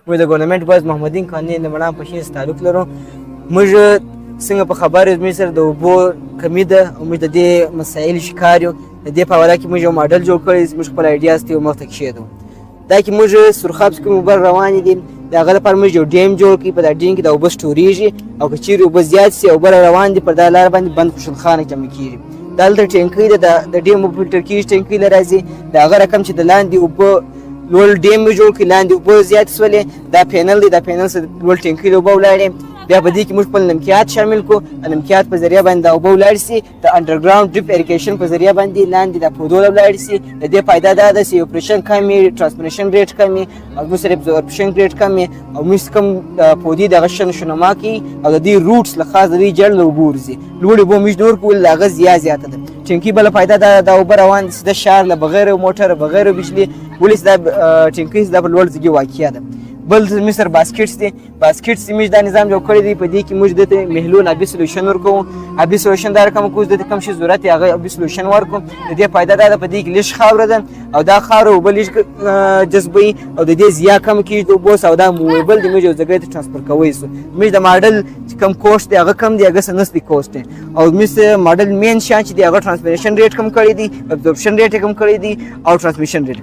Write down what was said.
موږ د ګورنمنټ باز محمدین قانع د مړام پشین سره تعلق لرو. موږ څنګه په خبر یو، زموږ سره د اوبو کمی ده او موږ د دې مسایل شکار یو. د دې په حواله کې موږ یو ماډل جوړ کړی، زموږ خپل ایډیاز ته یو مخ ته کښېږدو. دا کې موږ سرخابس کوم اوبه روانې دي، د هغه لپاره موږ یو ډیم جوړ کړي، په دا ډیم کې د اوبه سټورېږي او که چیرې اوبه زیات سي اوبه را روان دي پر دا لاره باندې بند خوشحالخانه جمع کېږي. دا هلته ټینکۍ ده، د ډیم اوبه فلټر کېږي، ټینکۍ له راځي. د هغه رقم چې د لاندې اوبه لوړ ډیم مې جوړ کړي، لاندې اوبه زیاتې سولې، دا پینل دی، دا پینل سره لوړ ټینکۍ له اوبه ولاړې. بیا په دې کې موږ خپل نمکیات شامل کړو، نمکیات په ذریعه باندې دا اوبه ولاړ سي، د انډرګراوند ډریپ اریګیشن په ذریعه باندې لاندې دا پودو له ولاړ سي. د دې فایده دا ده چې اپریشن کم وي، ټرانسمیشن ریټ کم وي او موږ سره ابزورپشن ریټ کم وي او موږ کم پودې دغه شنما کوي او د دې روټس له خاص د دې جړ له اوبو وځي. لوړې اوبه موږ نور کول د هغه زیاته ده. ټینکۍ بله فایده دا د اوبه روان دي سیده ښار له بغیر موټر بغیر بجلي، ولې چې دا ټینکۍ دا په لوړ ځای واقع ده. بل زموږ سره باسکټس دي، باسکټس موږ دا نظام جوړ کړی دی، په دې کې موږ دته محلول آبي سولوشن ورکوو. آبي سولوشن دا رقم کوو دته کوم شي ضرورت هغه آبي سولوشن ورکوو. د دې فایده دا ده په دې کې لږ خاوره ده او دا خاوره اوبه لږ جذبوي او د دې زیات کم کېږي د اوبو او دا موویبل دی، موږ یو ځای ته ټرانسفر کوی سو. موږ د ماډل چې کم کوسټ دی هغه کم دی، هغه څه نس دی کوسټ دی. او موږ ماډل مین شان چې دی هغه ټرانسمیشن ریټ کم کړی دی، ابزورپشن ریټ کم کړی دی او ټرانسمیشن ریټ